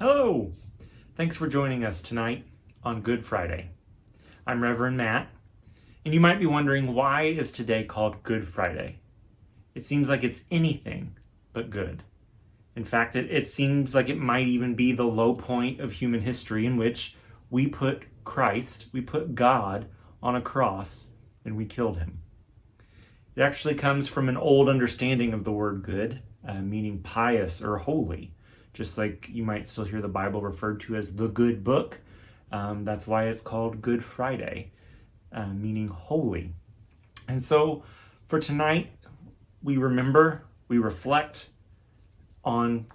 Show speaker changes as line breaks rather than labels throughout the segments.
Hello! Thanks for joining us tonight on Good Friday. I'm Reverend Matt, and you might be wondering, why is today called Good Friday? It seems like it's anything but good. In fact, it seems like it might even be the low point of human history in which we put Christ, we put God on a cross, and we killed him. It actually comes from an old understanding of the word good, meaning pious or holy. Just like you might still hear the Bible referred to as the good book. That's why it's called Good Friday, meaning holy. And so for tonight, we remember, we reflect on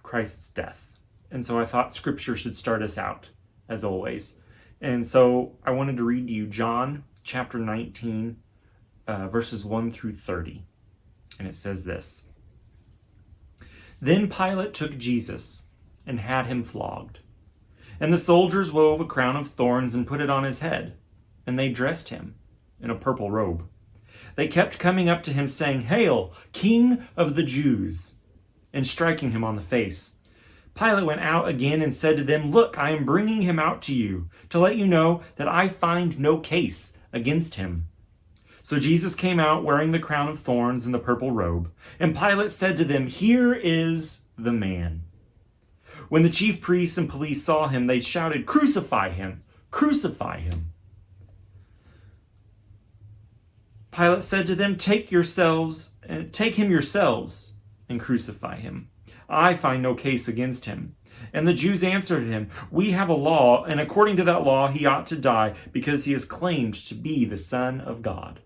Christ's death. And so I thought scripture should start us out, as always. And so I wanted to read to you John chapter 19, verses 1 through 30. And it says this. Then Pilate took Jesus and had him flogged. And the soldiers wove a crown of thorns and put it on his head, and they dressed him in a purple robe. They kept coming up to him saying, "Hail, King of the Jews," and striking him on the face. Pilate went out again and said to them, "Look, I am bringing him out to you, to let you know that I find no case against him." So Jesus came out wearing the crown of thorns and the purple robe. And Pilate said to them, "Here is the man." When the chief priests and police saw him, they shouted, "Crucify him! Crucify him!" Pilate said to them, take him yourselves and crucify him. I find no case against him." And the Jews answered him, "We have a law, and according to that law he ought to die, because he has claimed to be the Son of God."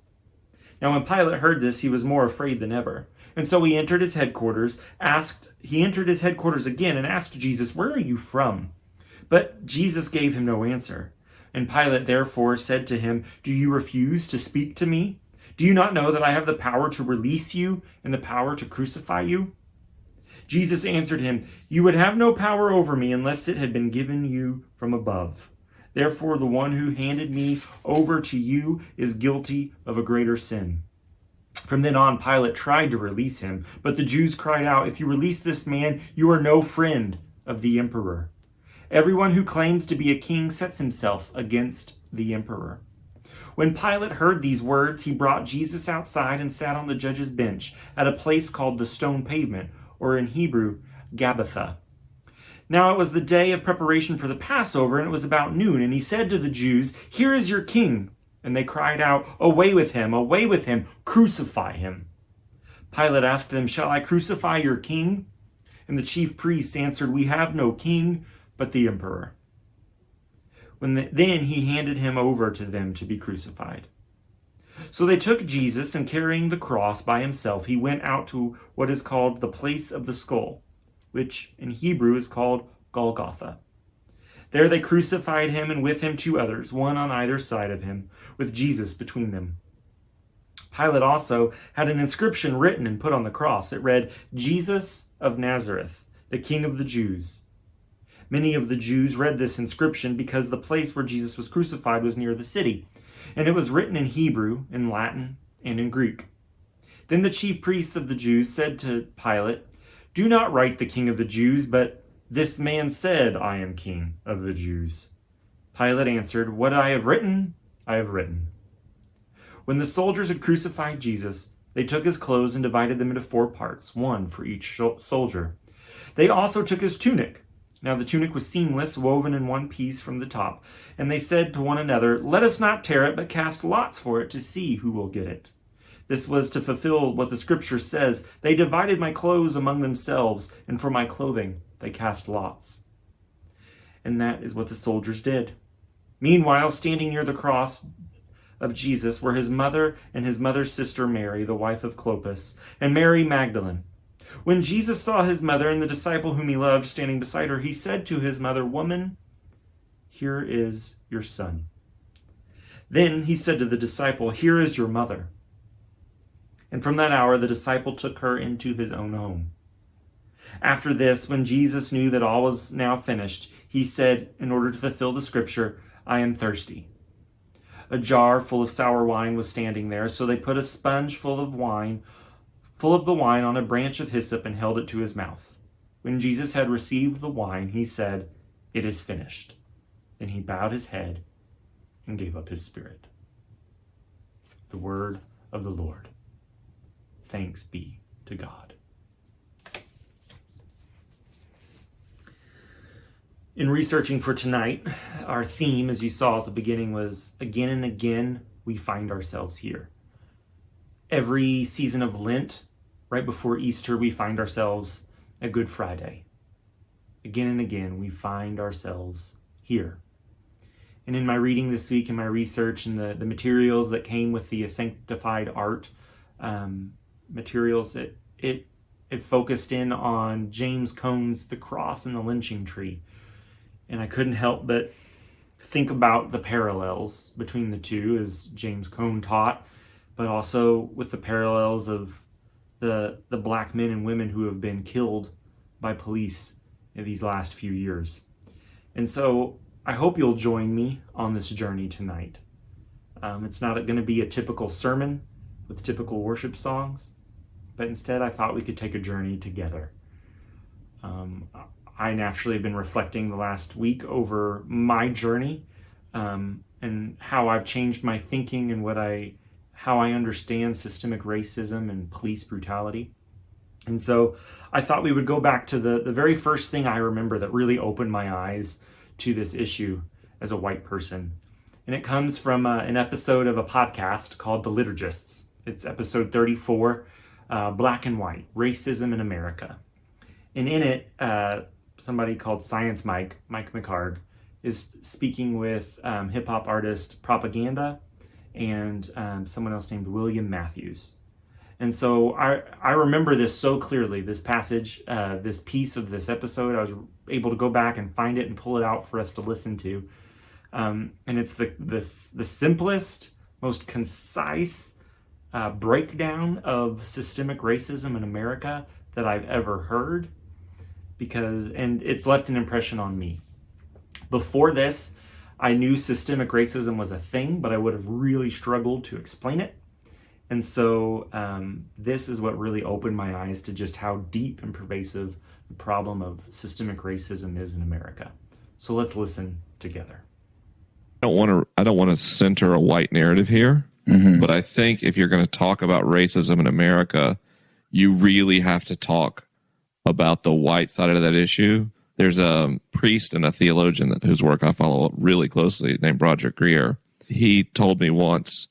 Now when Pilate heard this, he was more afraid than ever. And so he entered his headquarters again and asked Jesus, "Where are you from?" But Jesus gave him no answer. And Pilate therefore said to him, "Do you refuse to speak to me? Do you not know that I have the power to release you and the power to crucify you?" Jesus answered him, "You would have no power over me unless it had been given you from above. Therefore, the one who handed me over to you is guilty of a greater sin." From then on, Pilate tried to release him, but the Jews cried out, "If you release this man, you are no friend of the emperor. Everyone who claims to be a king sets himself against the emperor." When Pilate heard these words, he brought Jesus outside and sat on the judge's bench at a place called the Stone Pavement, or in Hebrew, Gabbatha. Now it was the day of preparation for the Passover, and it was about noon, and he said to the Jews, "Here is your king." And they cried out, away with him, crucify him." Pilate asked them, "Shall I crucify your king?" And the chief priests answered, "We have no king but the emperor." Then he handed him over to them to be crucified. So they took Jesus, and carrying the cross by himself, he went out to what is called the place of the skull, which in Hebrew is called Golgotha. There they crucified him, and with him two others, one on either side of him, with Jesus between them. Pilate also had an inscription written and put on the cross. It read, "Jesus of Nazareth, the King of the Jews." Many of the Jews read this inscription because the place where Jesus was crucified was near the city, and it was written in Hebrew, in Latin, and in Greek. Then the chief priests of the Jews said to Pilate, "Do not write the King of the Jews, but this man said, 'I am King of the Jews.'" Pilate answered, "What I have written, I have written." When the soldiers had crucified Jesus, they took his clothes and divided them into 4 parts, one for each soldier. They also took his tunic. Now the tunic was seamless, woven in one piece from the top. And they said to one another, "Let us not tear it, but cast lots for it to see who will get it." This was to fulfill what the scripture says, "They divided my clothes among themselves, and for my clothing they cast lots." And that is what the soldiers did. Meanwhile, standing near the cross of Jesus were his mother and his mother's sister Mary, the wife of Clopas, and Mary Magdalene. When Jesus saw his mother and the disciple whom he loved standing beside her, he said to his mother, "Woman, here is your son." Then he said to the disciple, "Here is your mother." And from that hour the disciple took her into his own home. After this, when Jesus knew that all was now finished, he said, in order to fulfill the scripture, "I am thirsty." A jar full of sour wine was standing there, so they put a sponge full of the wine on a branch of hyssop and held it to his mouth. When Jesus had received the wine, he said, "It is finished." Then he bowed his head and gave up his spirit. The word of the Lord. Thanks be to God. In researching for tonight, our theme, as you saw at the beginning, was again and again we find ourselves here. Every season of Lent, right before Easter, we find ourselves at Good Friday. Again and again, we find ourselves here. And in my reading this week, in my research, and the materials that came with the sanctified art materials, it focused in on James Cone's The Cross and the Lynching Tree. And I couldn't help but think about the parallels between the two, as James Cone taught, but also with the parallels of the black men and women who have been killed by police in these last few years. And so I hope you'll join me on this journey tonight. It's not going to be a typical sermon with typical worship songs, but instead I thought we could take a journey together. I naturally have been reflecting the last week over my journey and how I've changed my thinking and how I understand systemic racism and police brutality. And so I thought we would go back to the very first thing I remember that really opened my eyes to this issue as a white person. And it comes from an episode of a podcast called The Liturgists. It's episode 34, Black and White, Racism in America. And in it, somebody called Science Mike McHargue, is speaking with hip-hop artist Propaganda and someone else named William Matthews. And so I remember this so clearly, this passage, this piece of this episode. I was able to go back and find it and pull it out for us to listen to. And it's the simplest, most concise breakdown of systemic racism in America that I've ever heard. And it's left an impression on me. Before this, I knew systemic racism was a thing, but I would have really struggled to explain it. And so this is what really opened my eyes to just how deep and pervasive the problem of systemic racism is in America. So let's listen together.
I don't want to center a white narrative here, but I think if you're going to talk about racism in America, you really have to talk about the white side of that issue. There's a priest and a theologian whose work I follow really closely named Broderick Greer. He told me once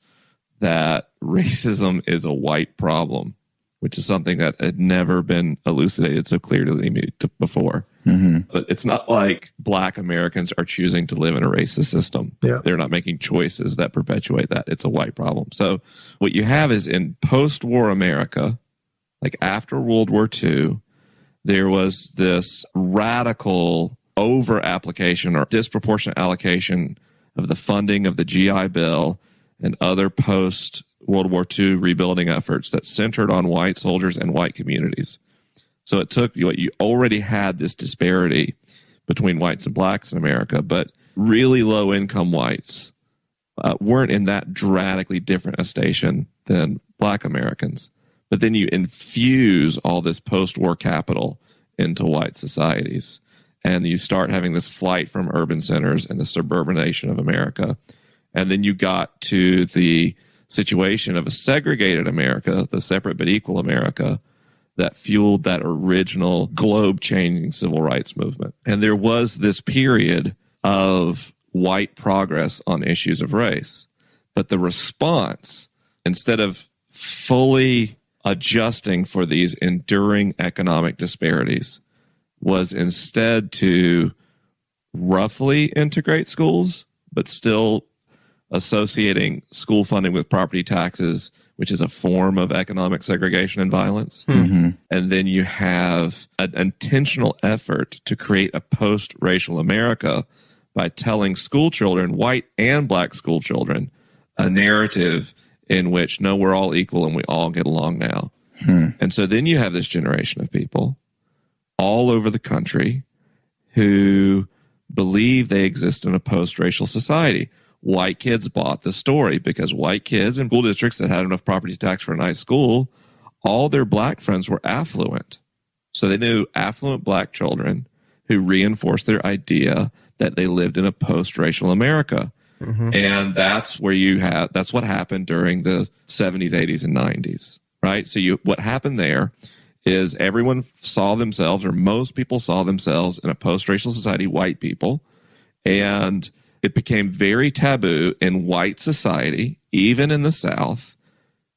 that racism is a white problem, which is something that had never been elucidated so clearly to me before. But it's not like Black Americans are choosing to live in a racist system. Yeah. They're not making choices that perpetuate that. It's a white problem. So what you have is in post-war America, like after World War II, there was this radical over-application or disproportionate allocation of the funding of the GI Bill and other post-World War II rebuilding efforts that centered on white soldiers and white communities. So it took what you already had this disparity between whites and blacks in America, but really low-income whites weren't in that dramatically different a station than Black Americans. But then you infuse all this post-war capital into white societies, and you start having this flight from urban centers and the suburbanization of America. And then you got to the situation of a segregated America, the separate but equal America, that fueled that original globe-changing civil rights movement. And there was this period of white progress on issues of race. But the response, instead of fully adjusting for these enduring economic disparities, was instead to roughly integrate schools, but still associating school funding with property taxes, which is a form of economic segregation and violence. And then you have an intentional effort to create a post-racial America by telling school children, white and black school children, a narrative in which, no, we're all equal and we all get along now. And so then you have this generation of people all over the country who believe they exist in a post-racial society. White kids bought the story because white kids in school districts that had enough property tax for a nice school, all their black friends were affluent. So they knew affluent black children who reinforced their idea that they lived in a post-racial America. And that's what happened during the 70s, 80s, and 90s, right? So what happened there is everyone saw themselves, or most people saw themselves, in a post-racial society, white people, and it became very taboo in white society, even in the South,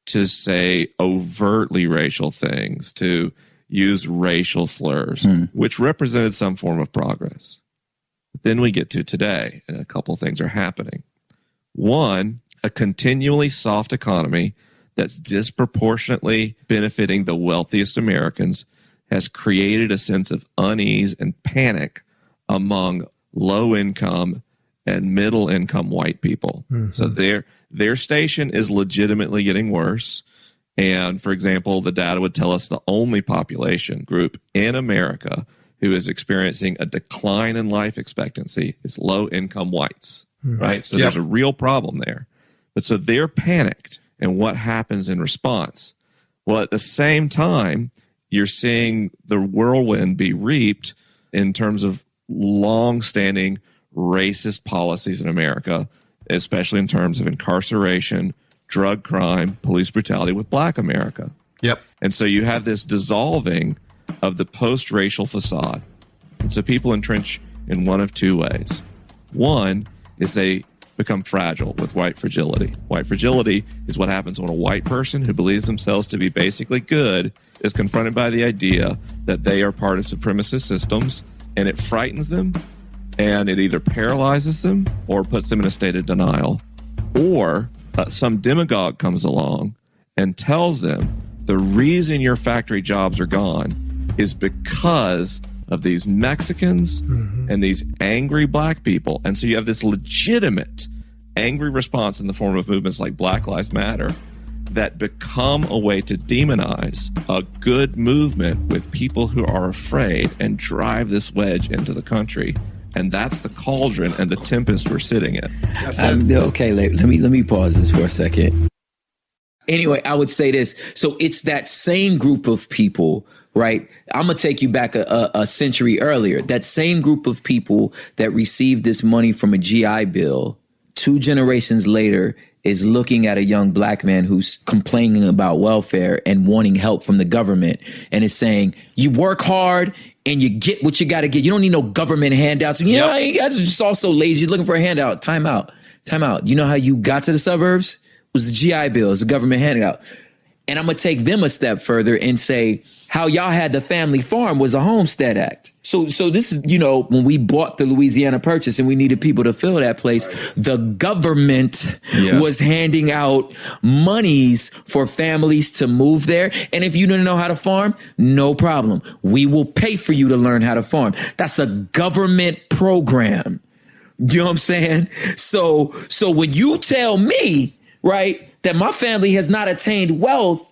to say overtly racial things, to use racial slurs, which represented some form of progress. But then we get to today, and a couple of things are happening. One, a continually soft economy that's disproportionately benefiting the wealthiest Americans has created a sense of unease and panic among low-income and middle-income white people. So their station is legitimately getting worse. And, for example, the data would tell us the only population group in America who is experiencing a decline in life expectancy is low-income whites, right? So there's a real problem there. But so they're panicked. And what happens in response? Well, at the same time, you're seeing the whirlwind be reaped in terms of long-standing racist policies in America, especially in terms of incarceration, drug crime, police brutality with black America. And so you have this dissolving of the post-racial facade. And so people entrench in one of two ways. One is they become fragile with white fragility. White fragility is what happens when a white person who believes themselves to be basically good is confronted by the idea that they are part of supremacist systems, and it frightens them, and it either paralyzes them or puts them in a state of denial. Or some demagogue comes along and tells them the reason your factory jobs are gone is because of these Mexicans and these angry black people. And so you have this legitimate angry response in the form of movements like Black Lives Matter that become a way to demonize a good movement with people who are afraid and drive this wedge into the country. And that's the cauldron and the tempest we're sitting in.
Okay, let me pause this for a second. Anyway, I would say this. So it's that same group of people, right? I'm going to take you back a century earlier. That same group of people that received this money from a GI Bill 2 generations later is looking at a young black man who's complaining about welfare and wanting help from the government, and is saying, you work hard and you get what you got to get. You don't need no government handouts. You know, you guys are just all so lazy. You're looking for a handout. Time out. You know how you got to the suburbs? It was the GI Bill. It was a government handout. And I'm going to take them a step further and say how y'all had the family farm was a Homestead Act. So this is, you know, when we bought the Louisiana Purchase and we needed people to fill that place, the government was handing out monies for families to move there. And if you didn't know how to farm, no problem. We will pay for you to learn how to farm. That's a government program. You know what I'm saying? So when you tell me, right, that my family has not attained wealth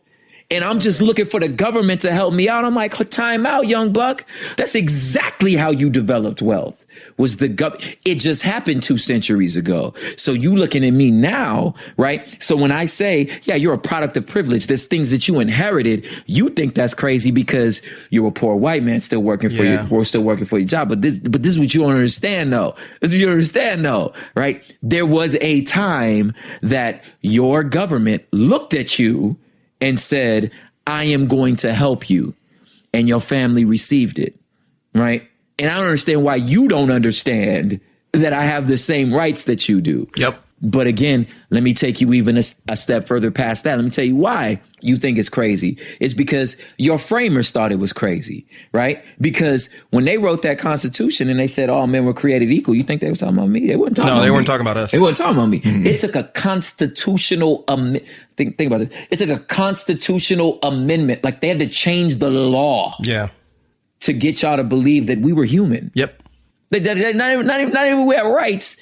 and I'm just looking for the government to help me out, I'm like, time out, young buck. That's exactly how you developed wealth. Was it just happened 2 centuries ago. So you looking at me now, right? So when I say, yeah, you're a product of privilege, there's things that you inherited, you think that's crazy because you're a poor white man still working for you, or still working for your job. But this is what you don't understand though. This is what you don't understand though, right? There was a time that your government looked at you and said, I am going to help you. And your family received it, right? And I don't understand why you don't understand that I have the same rights that you do.
Yep.
But again, let me take you even a step further past that. Let me tell you why you think it's crazy. It's because your framers thought it was crazy, right? Because when they wrote that Constitution and they said all men were created equal, you think they were talking about me? They weren't talking about me.
No, they weren't talking about us.
They weren't talking about me. Mm-hmm. It took a constitutional think about this. It took a constitutional amendment. Like they had to change the law to get y'all to believe that we were human.
Yep.
Not even we had rights.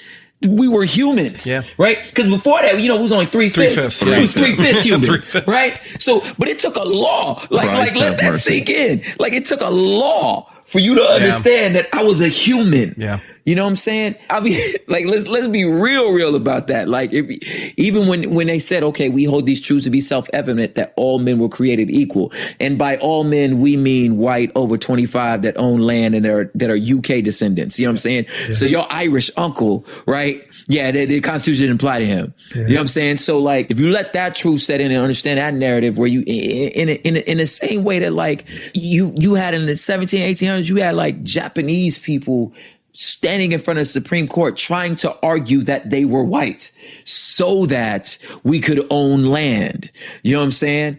We were humans, right? Because before that, you know, it was only 3/5. It was 3/5 human, right? So, but it took a law, like let that sink in. Like it took a law for you to understand that I was a human.
Yeah.
You know what I'm saying? I mean, like, let's be real about that. Like, even when they said, okay, we hold these truths to be self-evident that all men were created equal. And by all men, we mean white over 25 that own land and that are UK descendants. You know what I'm saying? Yeah. So your Irish uncle, right? Yeah, the Constitution didn't apply to him. Yeah. You know what I'm saying? So like, if you let that truth set in and understand that narrative where you, in the same way that like you had in the 1800s, you had like Japanese people standing in front of the Supreme Court trying to argue that they were white so that we could own land. You know what I'm saying?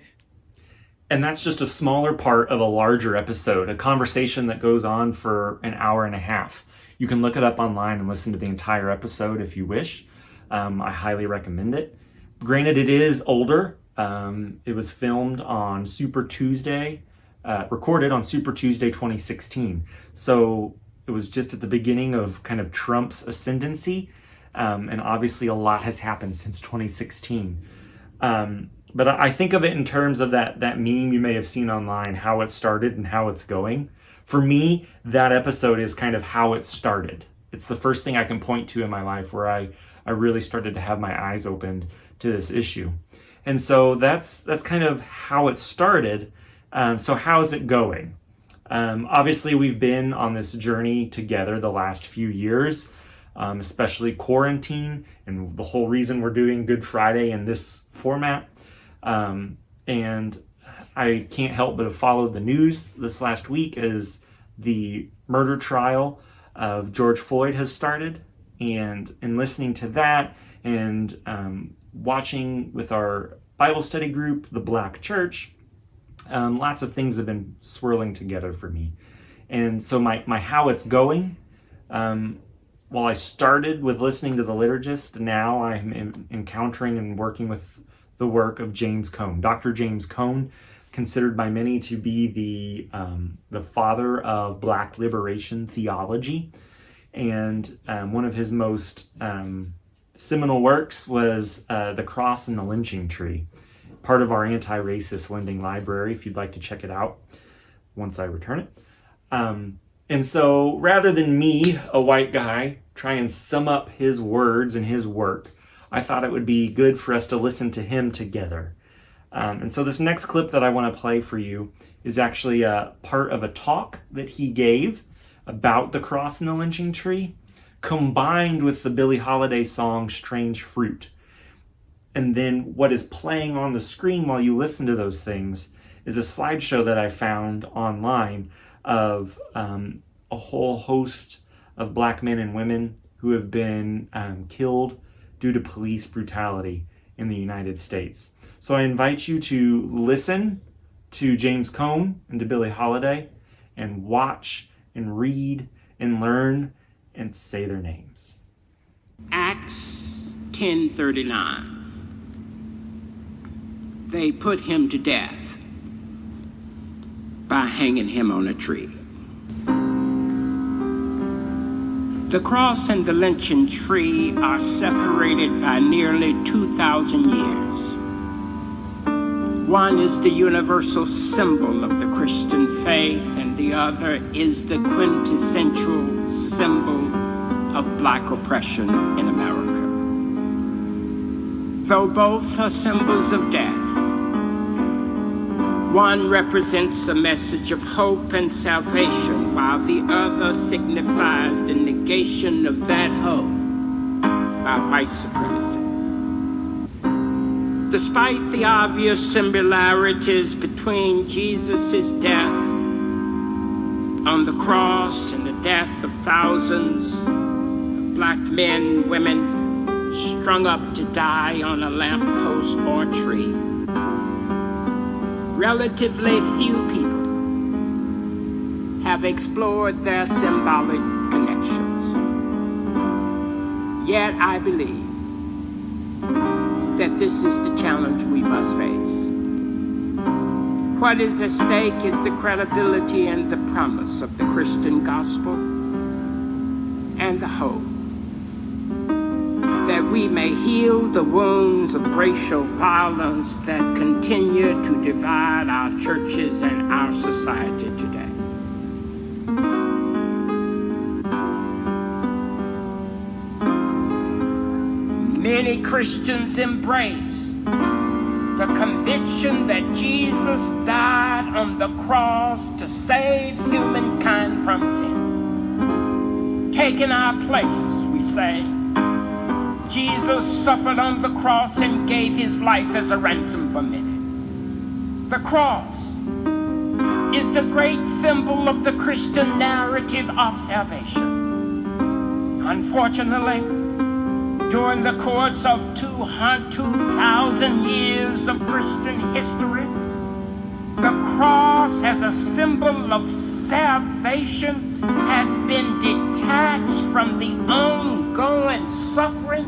And that's just a smaller part of a larger episode, a conversation that goes on for an hour and a half. You can look it up online and listen to the entire episode if you wish. I highly recommend it. Granted, it is older. It was filmed on Super Tuesday, recorded on Super Tuesday 2016. So it was just at the beginning of kind of Trump's ascendancy. And obviously a lot has happened since 2016. But I think of it in terms of that meme you may have seen online, how it started and how it's going. For me, that episode is kind of how it started. It's the first thing I can point to in my life where I really started to have my eyes opened to this issue. And so that's kind of how it started. So how's it going? Obviously, we've been on this journey together the last few years, especially quarantine and the whole reason we're doing Good Friday in this format. And I can't help but have followed the news this last week as the murder trial of George Floyd has started. And in listening to that and watching with our Bible study group, the Black Church, lots of things have been swirling together for me. And so my how it's going, while I started with listening to the liturgist, now I'm encountering and working with the work of James Cone. Dr. James Cone, considered by many to be the father of Black liberation theology. And one of his most seminal works was The Cross and the Lynching Tree, part of our anti-racist lending library, if you'd like to check it out once I return it. And so rather than me, a white guy, try and sum up his words and his work, I thought it would be good for us to listen to him together. And so this next clip that I want to play for you is actually a part of a talk that he gave about the cross and the lynching tree, combined with the Billie Holiday song Strange Fruit. And then what is playing on the screen while you listen to those things is a slideshow that I found online of a whole host of Black men and women who have been killed due to police brutality in the United States. So I invite you to listen to James Cone and to Billie Holiday and watch and read and learn and say their names.
Acts 10:39. They put him to death by hanging him on a tree. The cross and the lynching tree are separated by nearly 2,000 years. One is the universal symbol of the Christian faith, and the other is the quintessential symbol of Black oppression in America. Though both are symbols of death, one represents a message of hope and salvation, while the other signifies the negation of that hope by white supremacy. Despite the obvious similarities between Jesus' death on the cross and the death of thousands of Black men and women strung up to die on a lamppost or tree, relatively few people have explored their symbolic connections. Yet I believe that this is the challenge we must face. What is at stake is the credibility and the promise of the Christian gospel and the hope that we may heal the wounds of racial violence that continue to divide our churches and our society today. many Christians embrace the conviction that Jesus died on the cross to save humankind from sin. Taking our place, we say, Jesus suffered on the cross and gave his life as a ransom for many. The cross is the great symbol of the Christian narrative of salvation. Unfortunately, during the course of 2,000 years of Christian history, the cross as a symbol of salvation has been detached from the ongoing suffering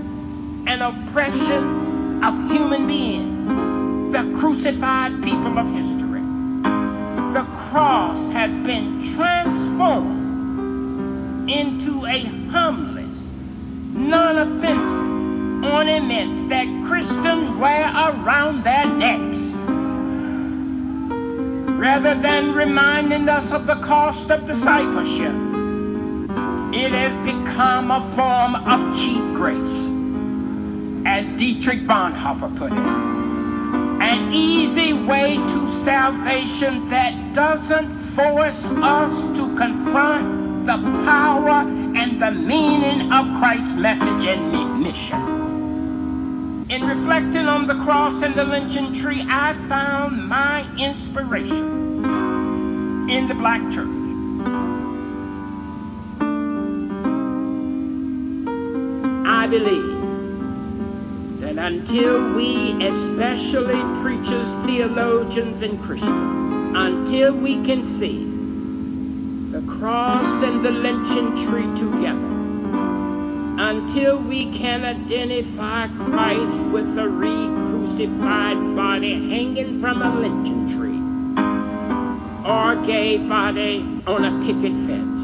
and oppression of human beings, the crucified people of history. The cross has been transformed into a harmless, non-offensive ornaments that Christians wear around their necks. Rather than reminding us of the cost of discipleship, it has become a form of cheap grace, as Dietrich Bonhoeffer put it. An easy way to salvation that doesn't force us to confront the power and the meaning of Christ's message and mission. In reflecting on the cross and the lynching tree, I found my inspiration in the black church. I believe that until we, especially preachers, theologians, and Christians, until we can see the cross and the lynching tree together, until we can identify Christ with a re-crucified body hanging from a lynching tree or a gay body on a picket fence,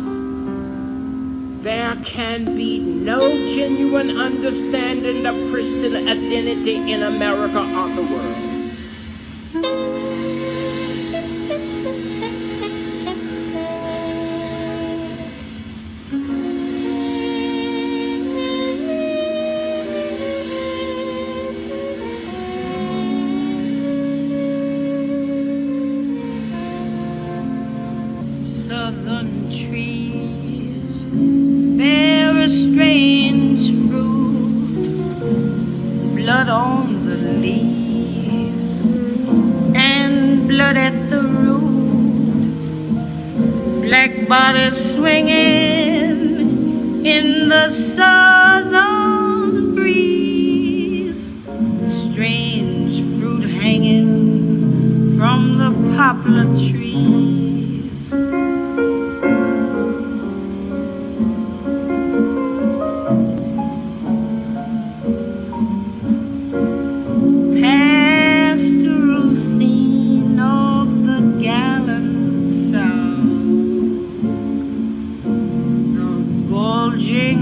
there can be no genuine understanding of Christian identity in America or the world.
Southern trees bear a strange fruit, blood on the leaves and blood at the root, black bodies swinging in the southern breeze, strange fruit hanging from the poplar trees.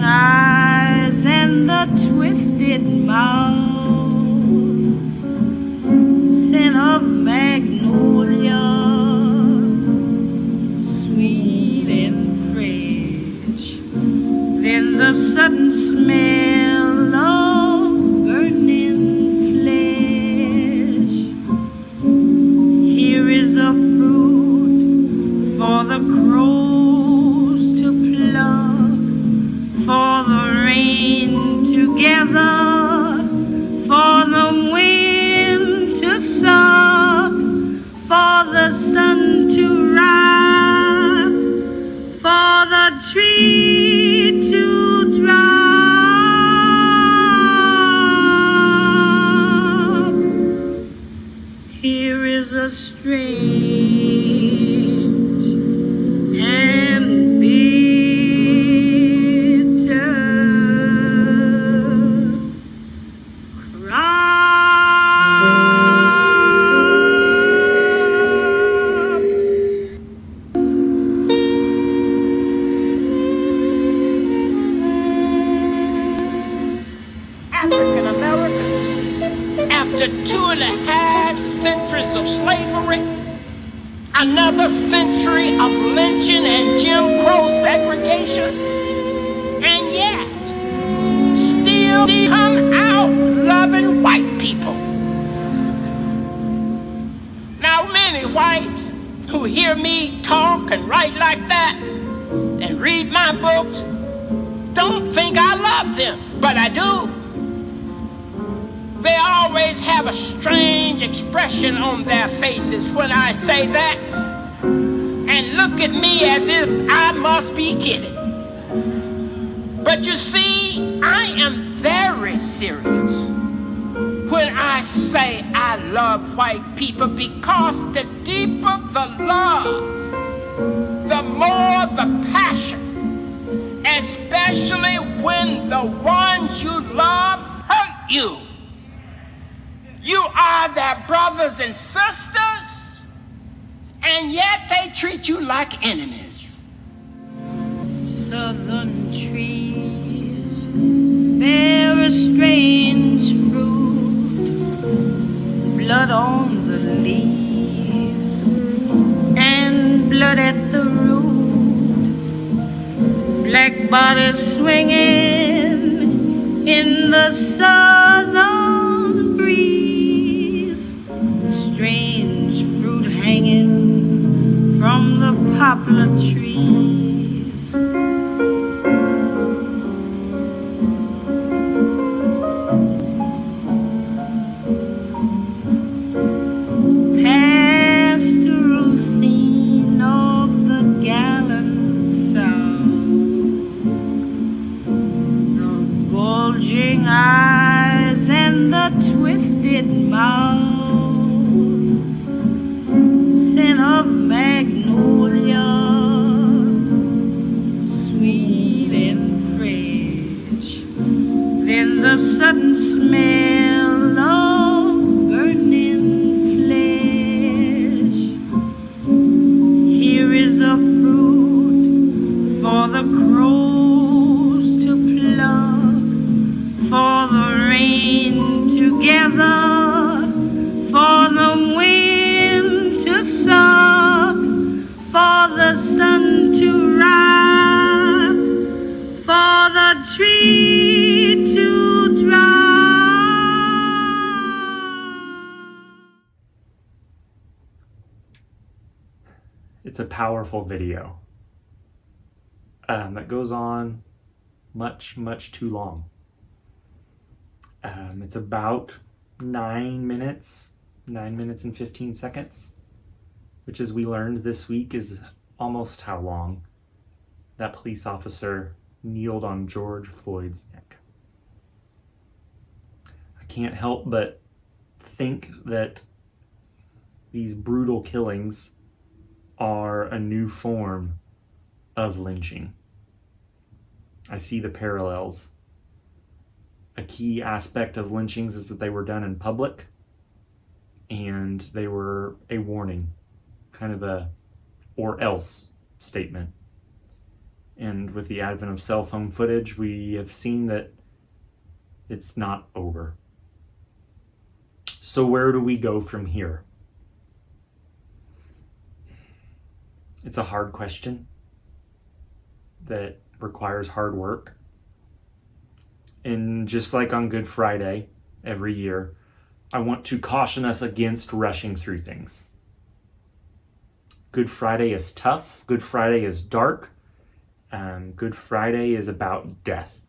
Eyes and the twisted mouth, scent of magnolia, sweet and fresh, then the sudden smell of burning flesh. Here is a fruit for the crows to pluck, for the rain to gather, for the wind to suck, for the sun to rise, for the tree to drop. Here is a strange and
African Americans, after 2.5 centuries of slavery, another century of lynching and Jim Crow segregation, and yet still still come out loving white people. Now, many whites who hear me talk and write like that and read my books don't think I love them, but I do. They always have a strange expression on their faces when I say that and look at me as if I must be kidding. But you see, I am very serious when I say I love white people, because the deeper the love, the more the passion, especially when the ones you love hurt you. You are their brothers and sisters, and yet they treat you like enemies.
Southern trees bear a strange fruit, blood on the leaves and blood at the root, black bodies swinging in the southern breeze, strange fruit hanging from the poplar trees. Pastoral scene of the gallant South, the bulging eyes and the twisted mouth, scent of magnolia, sweet and fresh, then the sudden smell of burning flesh. Here is a fruit for the crows to pluck, for the rain to gather, for the wind to suck, for the sun to rise, for the tree to dry.
It's a powerful video that goes on much, much too long. It's about 9 minutes and 15 seconds, which, as we learned this week, is almost how long that police officer kneeled on George Floyd's neck. I can't help but think that these brutal killings are a new form of lynching. I see the parallels. A key aspect of lynchings is that they were done in public, and they were a warning, kind of a or else statement. And with the advent of cell phone footage, we have seen that it's not over. So where do we go from here? It's a hard question that requires hard work. And just like on Good Friday every year, I want to caution us against rushing through things. Good Friday is tough. Good Friday is dark. Good Friday is about death.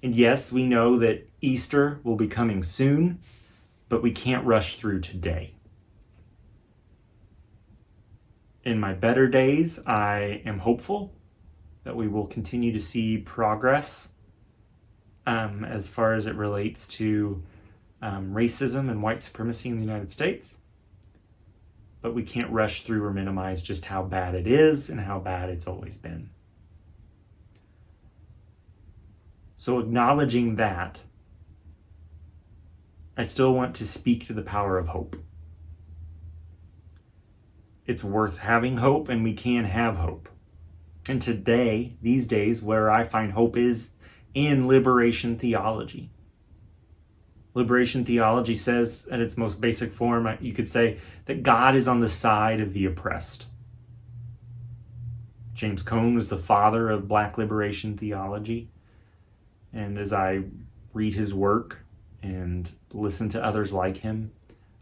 And yes, we know that Easter will be coming soon, but we can't rush through today. In my better days, I am hopeful that we will continue to see progress as far as it relates to racism and white supremacy in the United States. But we can't rush through or minimize just how bad it is and how bad it's always been. So acknowledging that, I still want to speak to the power of hope. It's worth having hope, and we can have hope. And today, these days, where I find hope is in liberation theology. Liberation theology says, at its most basic form, you could say that God is on the side of the oppressed. James Cone was the father of Black liberation theology. and as I read his work and listen to others like him,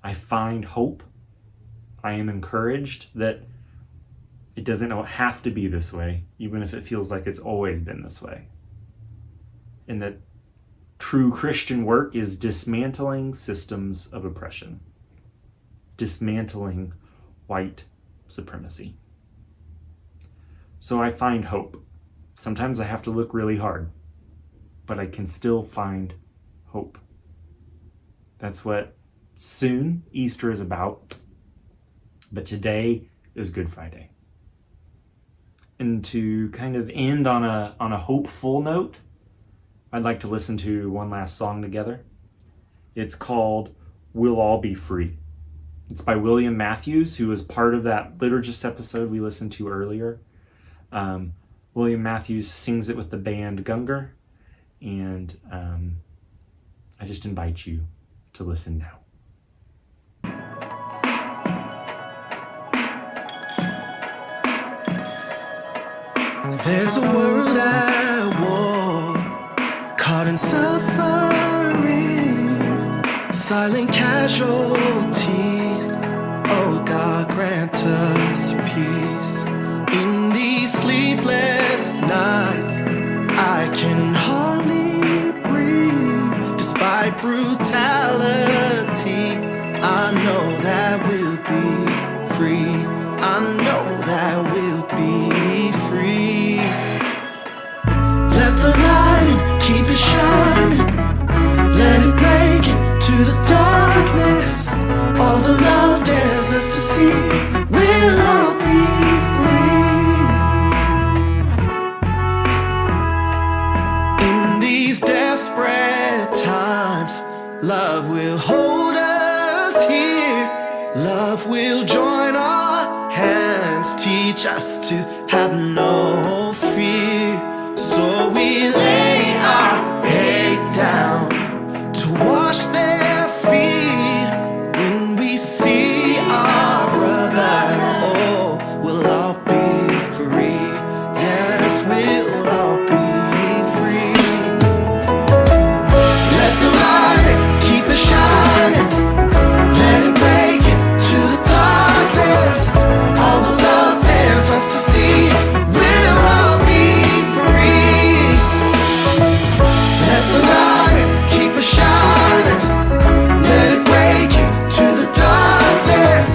I find hope. I am encouraged that it doesn't have to be this way, even if it feels like it's always been this way. And that true Christian work is dismantling systems of oppression, dismantling white supremacy. So I find hope. Sometimes I have to look really hard, but I can still find hope. That's what soon Easter is about. But today is Good Friday. And to kind of end on a hopeful note, I'd like to listen to one last song together. It's called We'll All Be Free. It's by William Matthews, who was part of that liturgist episode we listened to earlier. William Matthews sings it with the band Gungor, and I just invite you to listen now.
There's a world at war, caught in suffering, silent casualties. Oh God, grant us peace. In these sleepless nights, I can hardly breathe. Despite brutality, I know that we'll be free. I know that we'll be free. Let the light keep it shining. Let it break into the darkness. All the love dares us to see. We'll all be free. In these desperate times, love will hold us here. Love will join our hands, teach us to have no fear. So we lay our hate down to wash their feet. When we see our brother, oh, we'll all be free. Yes, we'll all be free. Let the light keep it shining. Let it break into the darkness. All the love dares us to see. We'll all be free. Let the light keep it shining. Let it break into the darkness.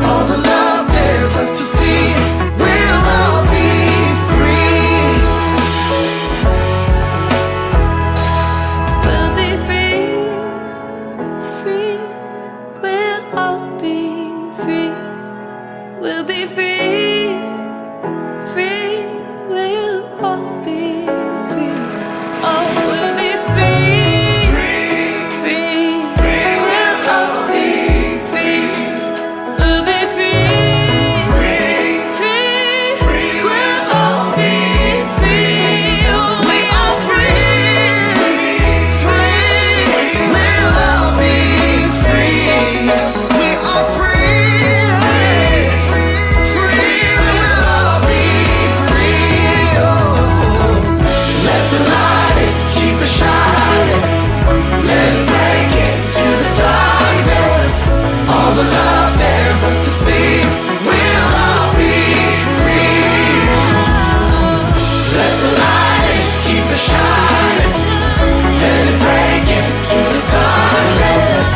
All the love dares us to see. We'll all be free.
We'll be free, free. We'll all be free. We'll be free, free. We'll all be free. Oh, we'll be free, free. We'll all be free. We'll be free, free. We'll all be free. Oh, we are free, We'll all be free.
We are free. We'll all be free. Oh, let the light keep it shining. Let it break into the darkness. All the love dares us to see. We'll all be free. Let the light keep it shining. Let it break into the darkness.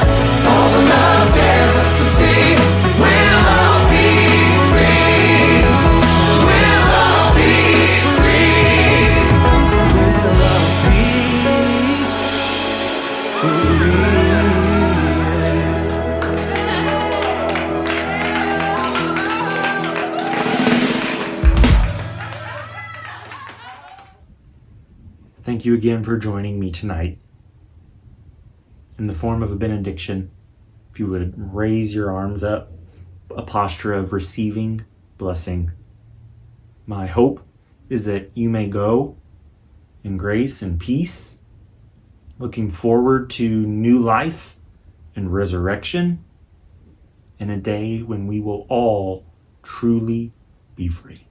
All the love dares us to see. We'll all be free. We'll all be free. We'll all be free.
Thank you again for joining me tonight. In the form of a benediction, if you would raise your arms up, a posture of receiving blessing. My hope is that you may go in grace and peace, looking forward to new life and resurrection in a day when we will all truly be free.